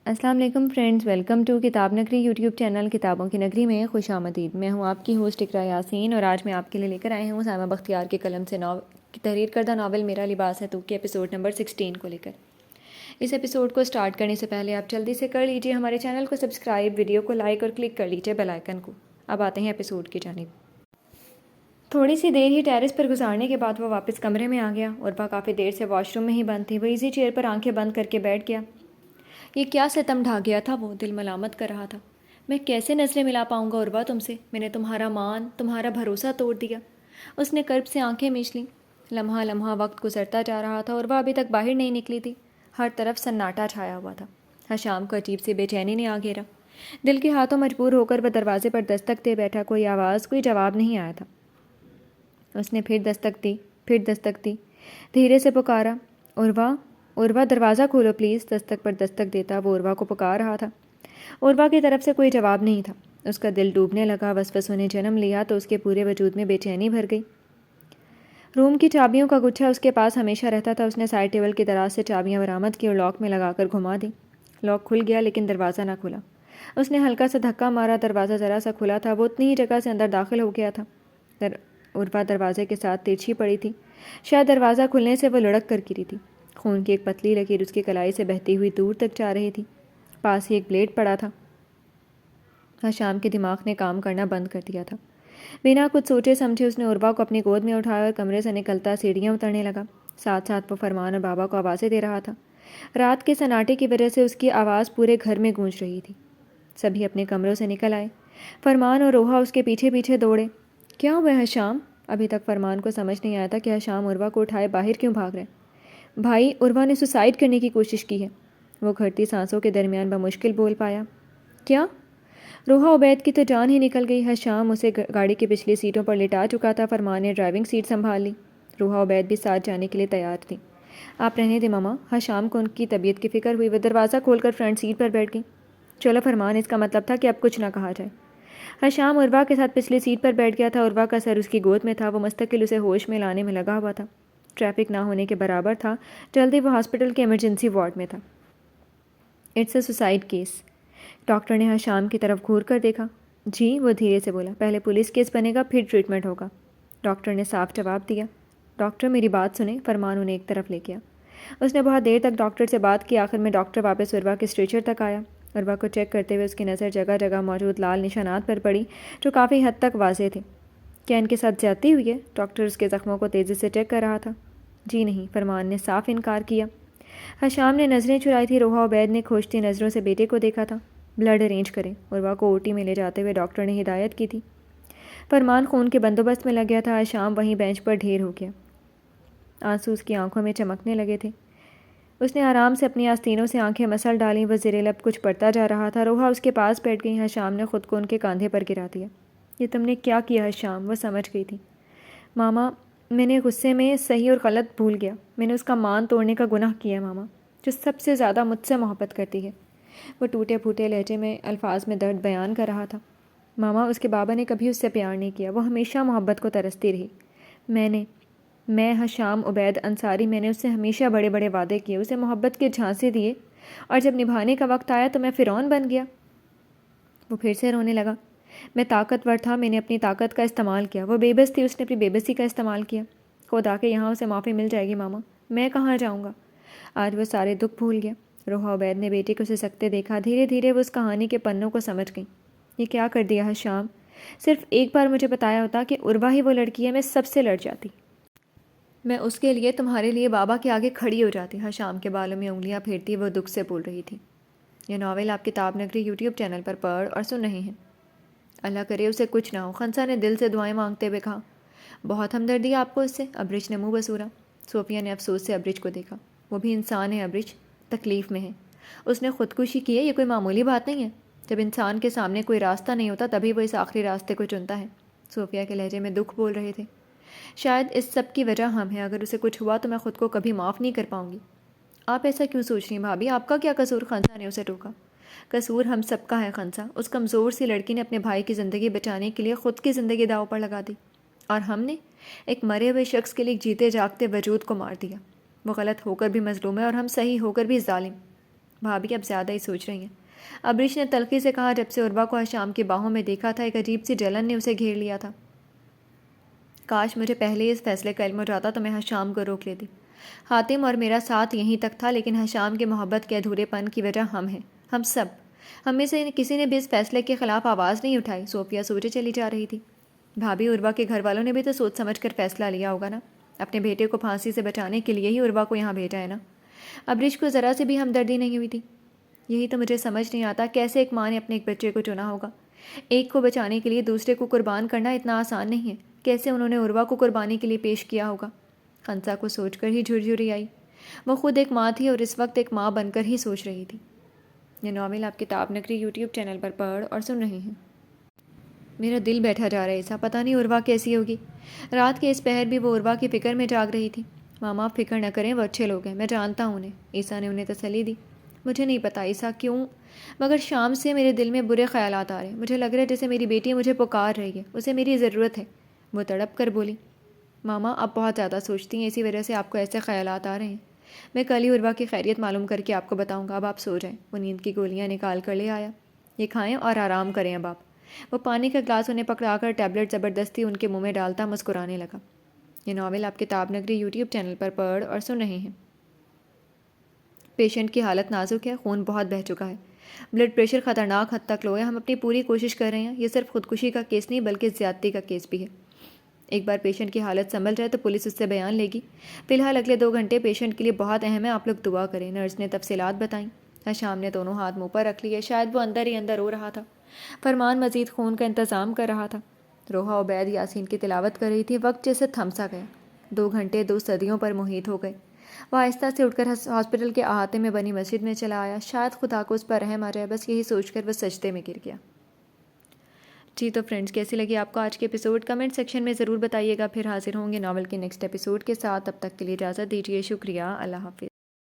السلام علیکم friends, welcome to کتاب نگری یوٹیوب چینل کتابوں کی نگری میں خوش آمدید۔ میں ہوں آپ کی ہوسٹ اقرا یاسین اور آج میں آپ کے لیے لے کر آئی ہوں سائمہ بختیار کے قلم سے تحریر کردہ ناول میرا لباس ہے تو کے ایپیسوڈ نمبر 16 کو لے کر۔ اس ایپیسوڈ کو سٹارٹ کرنے سے پہلے آپ جلدی سے کر لیجئے ہمارے چینل کو سبسکرائب، ویڈیو کو لائک اور کلک کر لیجئے بیل آئیکن کو۔ اب آتے ہیں ایپیسوڈ کی جانب۔ تھوڑی سی دیر ہی ٹیرس پر گزارنے کے بعد وہ واپس کمرے میں آ گیا اور وہ کافی دیر سے واش روم میں ہی بند تھی۔ وہ ایزی چیئر پر آنکھیں بند کر کے بیٹھ گیا۔ یہ کیا ستم ڈھا گیا تھا، وہ دل ملامت کر رہا تھا۔ میں کیسے نظریں ملا پاؤں گا عروہ تم سے؟ میں نے تمہارا مان، تمہارا بھروسہ توڑ دیا۔ اس نے کرب سے آنکھیں مینچ لیں۔ لمحہ لمحہ وقت گزرتا جا رہا تھا اور وہ ابھی تک باہر نہیں نکلی تھی۔ ہر طرف سناٹا چھایا ہوا تھا۔ حشام کو عجیب سی بے چینی نے آ گھیرا۔ دل کے ہاتھوں مجبور ہو کر وہ دروازے پر دستک دے بیٹھا۔ کوئی آواز، کوئی جواب نہیں آیا تھا۔ اس نے پھر دستک دی، پھر دستک دی۔ دھیرے سے پکارا، عروہ، عروہ دروازہ کھولو پلیز۔ دستک پر دستک دیتا وہ عروہ کو پکار رہا تھا۔ عروہ کی طرف سے کوئی جواب نہیں تھا۔ اس کا دل ڈوبنے لگا۔ وسوسوں نے جنم لیا تو اس کے پورے وجود میں بے چینی بھر گئی۔ روم کی چابیوں کا گچھا اس کے پاس ہمیشہ رہتا تھا۔ اس نے سائڈ ٹیبل کی دراز سے چابیاں برآمد کی اور لاک میں لگا کر گھما دی۔ لاک کھل گیا لیکن دروازہ نہ کھلا۔ اس نے ہلکا سا دھکا مارا، دروازہ ذرا سا کھلا تھا۔ وہ اتنی ہی جگہ سے اندر داخل ہو گیا تھا۔ عروہ دروازے کے ساتھ ترچھی پڑی تھی۔ شاید دروازہ کھلنے سے وہ لڑک کر گری تھی۔ خون کی ایک پتلی لکیر اس کی کلائی سے بہتی ہوئی دور تک جا رہی تھی۔ پاس ہی ایک بلیڈ پڑا تھا۔ حشام کے دماغ نے کام کرنا بند کر دیا تھا۔ بنا کچھ سوچے سمجھے اس نے عروہ کو اپنی گود میں اٹھایا اور کمرے سے نکلتا سیڑھیاں اترنے لگا۔ ساتھ ساتھ وہ فرمان اور بابا کو آوازیں دے رہا تھا۔ رات کے سناٹے کی وجہ سے اس کی آواز پورے گھر میں گونج رہی تھی۔ سبھی اپنے کمروں سے نکل آئے۔ فرمان اور روحا اس کے پیچھے پیچھے دوڑے۔ کیا ہوا حشام؟ ابھی تک فرمان کو سمجھ نہیں آیا تھا کہ حشام عروہ کو اٹھائے باہر کیوں بھاگ رہے۔ بھائی، عروہ نے سوسائڈ کرنے کی کوشش کی ہے، وہ گھٹتی سانسوں کے درمیان بمشکل بول پایا۔ کیا؟ روحا عبید کی تو جان ہی نکل گئی۔ حشام اسے گاڑی کی پچھلی سیٹوں پر لٹا چکا تھا۔ فرمان نے ڈرائیونگ سیٹ سنبھال لی۔ روحا عبید بھی ساتھ جانے کے لیے تیار تھی۔ آپ رہنے دیں ماما۔ حشام کو ان کی طبیعت کی فکر ہوئی۔ وہ دروازہ کھول کر فرنٹ سیٹ پر بیٹھ گئی۔ چلو فرمان، اس کا مطلب تھا کہ اب کچھ نہ کہا جائے۔ حشام عروہ کے ساتھ پچھلی سیٹ پر بیٹھ گیا تھا۔ عروہ کا سر اس کی گود میں تھا۔ وہ مستقل اسے ہوش میں لانے میں لگا ہوا تھا۔ ٹریفک نہ ہونے کے برابر تھا۔ جلدی وہ ہاسپٹل کے ایمرجنسی وارڈ میں تھا۔ It's a suicide case. Doctor نے حشام کی طرف گھور کر دیکھا۔ جی، وہ دھیرے سے بولا، پہلے پولیس کیس بنے گا پھر ٹریٹمنٹ ہوگا۔ ڈاکٹر نے صاف جواب دیا۔ ڈاکٹر میری بات سنیں۔ فرمان انہیں ایک طرف لے گیا۔ اس نے بہت دیر تک ڈاکٹر سے بات کی۔ آخر میں ڈاکٹر واپس عروہ کے اسٹریچر تک آیا۔ عروہ کو چیک کرتے ہوئے اس کی نظر جگہ جگہ موجود لال نشانات پر پڑی جو کافی حد تک واضح تھے۔ کیا ان کے ساتھ زیادتی ہوئی ہے؟ ڈاکٹر اس کے زخموں کو تیزی سے چیک کر رہا تھا۔ جی نہیں، فرمان نے صاف انکار کیا۔ حشام نے نظریں چرائی تھی۔ روحا عبید نے کھوجتی نظروں سے بیٹے کو دیکھا تھا۔ بلڈ ارینج کریں۔ عروہ کو اوٹی میں لے جاتے ہوئے ڈاکٹر نے ہدایت کی تھی۔ فرمان خون کے بندوبست میں لگ گیا تھا۔ حشام وہیں بینچ پر ڈھیر ہو گیا۔ آنسو اس کی آنکھوں میں چمکنے لگے تھے۔ اس نے آرام سے اپنی آستینوں سے آنکھیں مسل ڈالیں۔ وہ زیر لب کچھ پڑھتا جا رہا تھا۔ روحا اس کے پاس بیٹھ گئی۔ حشام نے خود کو ان کے کاندھے پر گرا دیا۔ یہ تم نے کیا کیا حشام؟ وہ سمجھ گئی تھی۔ ماما، میں نے غصے میں صحیح اور غلط بھول گیا۔ میں نے اس کا مان توڑنے کا گناہ کیا ماما، جو سب سے زیادہ مجھ سے محبت کرتی ہے۔ وہ ٹوٹے پھوٹے لہجے میں الفاظ میں درد بیان کر رہا تھا۔ ماما، اس کے بابا نے کبھی اس سے پیار نہیں کیا۔ وہ ہمیشہ محبت کو ترستی رہی۔ میں حشام عبید انصاری، میں نے اس سے ہمیشہ بڑے بڑے وعدے کیے، اسے محبت کے جھانسے دیے، اور جب نبھانے کا وقت آیا تو میں فرعون بن گیا۔ وہ پھر سے رونے لگا۔ میں طاقتور تھا، میں نے اپنی طاقت کا استعمال کیا۔ وہ بے بس تھی، اس نے اپنی بے بسی کا استعمال کیا۔ خدا کے یہاں اسے معافی مل جائے گی ماما، میں کہاں جاؤں گا؟ آج وہ سارے دکھ بھول گیا۔ روحا عبید نے بیٹے کو سسکتے دیکھا۔ دھیرے دھیرے وہ اس کہانی کے پنوں کو سمجھ گئی۔ یہ کیا کر دیا حشام؟ صرف ایک بار مجھے بتایا ہوتا کہ عروہ ہی وہ لڑکی ہے، میں سب سے لڑ جاتی۔ میں اس کے لیے تمہارے لیے بابا کے آگے کھڑی ہو جاتی۔ حشام کے بالوں میں انگلیاں پھیرتی وہ دکھ سے بول رہی تھی۔ یہ ناول آپ کتاب نگری یوٹیوب چینل پر پڑھ اور سن رہے ہیں۔ اللہ کرے اسے کچھ نہ ہو، خنسا نے دل سے دعائیں مانگتے ہوئے کہا۔ بہت ہمدردی آپ کو اس سے، ابرج نے منہ بسورا۔ صوفیہ نے افسوس سے ابرج کو دیکھا۔ وہ بھی انسان ہے ابرج، تکلیف میں ہے۔ اس نے خودکشی کی ہے، یہ کوئی معمولی بات نہیں ہے۔ جب انسان کے سامنے کوئی راستہ نہیں ہوتا تبھی وہ اس آخری راستے کو چنتا ہے۔ صوفیہ کے لہجے میں دکھ بول رہے تھے۔ شاید اس سب کی وجہ ہم ہیں، اگر اسے کچھ ہوا تو میں خود کو کبھی معاف نہیں کر پاؤں گی۔ آپ ایسا کیوں سوچ رہی ہیں بھابھی؟ آپ کا کیا قصور؟ خنسا نے اسے ٹوکا۔ قصور ہم سب کا ہے خنسا۔ اس کمزور سی لڑکی نے اپنے بھائی کی زندگی بچانے کے لیے خود کی زندگی داؤ پر لگا دی، اور ہم نے ایک مرے ہوئے شخص کے لیے جیتے جاگتے وجود کو مار دیا۔ وہ غلط ہو کر بھی مظلوم ہے اور ہم صحیح ہو کر بھی ظالم۔ بھابھی اب زیادہ ہی سوچ رہی ہیں، ابریش نے تلخی سے کہا۔ جب سے عروا کو حشام کی باہوں میں دیکھا تھا، ایک عجیب سی جلن نے اسے گھیر لیا تھا۔ کاش مجھے پہلے اس فیصلے کا علم ہو جاتا تو میں حشام کو روک لیتی۔ حاتم اور میرا ساتھ یہیں تک تھا، لیکن حشام کی محبت کے ادھورے پن کی وجہ ہم ہیں، ہم سب۔ ہم میں سے کسی نے بھی اس فیصلے کے خلاف آواز نہیں اٹھائی۔ صوفیہ سوچے چلی جا رہی تھی۔ بھابھی، عروا کے گھر والوں نے بھی تو سوچ سمجھ کر فیصلہ لیا ہوگا نا؟ اپنے بیٹے کو پھانسی سے بچانے کے لیے ہی عروا کو یہاں بھیجا ہے نا؟ ابریش کو ذرا سے بھی ہمدردی نہیں ہوئی تھی۔ یہی تو مجھے سمجھ نہیں آتا، کیسے ایک ماں نے اپنے ایک بچے کو چنا ہوگا؟ ایک کو بچانے کے لیے دوسرے کو قربان کرنا اتنا آسان نہیں ہے۔ کیسے انہوں نے عروا کو قربانی کے لیے پیش کیا ہوگا؟ خنسا کو سوچ کر ہی جھرجھری آئی۔ وہ خود ایک ماں تھی اور اس وقت ایک ماں بن کر ہی سوچ رہی تھی۔ یہ ناول آپ کتاب نگری یوٹیوب چینل پر پڑھ اور سن رہے ہیں۔ میرا دل بیٹھا جا رہا ہے ایسا، پتہ نہیں عروا کیسی ہوگی۔ رات کے اس پہر بھی وہ عروا کی فکر میں جاگ رہی تھی۔ ماما آپ فکر نہ کریں، وہ اچھے لوگ ہیں، میں جانتا ہوں انہیں۔ عیسیٰ نے انہیں تسلی دی۔ مجھے نہیں پتا عیسیٰ کیوں، مگر شام سے میرے دل میں برے خیالات آ رہے ہیں۔ مجھے لگ رہا ہے جیسے میری بیٹی مجھے پکار رہی ہے، اسے میری ضرورت ہے۔ وہ تڑپ کر بولی، ماما آپ بہت زیادہ سوچتی ہیں، اسی وجہ سے آپ کو ایسے خیالات آ رہے ہیں۔ میں کل ہی عروا کی خیریت معلوم کر کے آپ کو بتاؤں گا، اب آپ سو جائیں۔ وہ نیند کی گولیاں نکال کر لے آیا۔ یہ کھائیں اور آرام کریں اب آپ۔ وہ پانی کا گلاس انہیں پکڑا کر ٹیبلٹ زبردستی ان کے منہ میں ڈالتا مسکرانے لگا۔ یہ ناول آپ کتاب نگری یوٹیوب چینل پر پڑھ اور سن رہے ہیں۔ پیشنٹ کی حالت نازک ہے، خون بہت بہہ چکا ہے، بلڈ پریشر خطرناک حد تک لو ہے۔ ہم اپنی پوری کوشش کر رہے ہیں، یہ صرف خودکشی کا کیس نہیں بلکہ زیادتی کا کیس بھی ہے۔ ایک بار پیشنٹ کی حالت سنبھل جائے تو پولیس اس سے بیان لے گی۔ فی الحال اگلے 2 گھنٹے پیشنٹ کے لیے بہت اہم ہے، آپ لوگ دعا کریں۔ نرس نے تفصیلات بتائیں۔ حشام نے دونوں ہاتھ منہ پر رکھ لیے، شاید وہ اندر ہی اندر رو رہا تھا۔ فرمان مزید خون کا انتظام کر رہا تھا۔ روحا عبید یاسین کی تلاوت کر رہی تھی۔ وقت جیسے تھم سا گیا۔ 2 گھنٹے 2 صدیوں پر محیط ہو گئے۔ وہ آہستہ سے اٹھ کر ہاسپٹل کے احاطے میں بنی مسجد میں چلا آیا۔ شاید خدا کو اس پر رحم آ جائے، بس یہی سوچ کر وہ سجدے میں گر گیا۔ جی تو فرینڈز، کیسی لگی آپ کو آج کے ایپیسوڈ؟ کمنٹ سیکشن میں ضرور بتائیے گا۔ پھر حاضر ہوں گے ناول کے نیکسٹ ایپیسوڈ کے ساتھ۔ تب تک کے لیے اجازت دیجیے۔ شکریہ، اللہ حافظ۔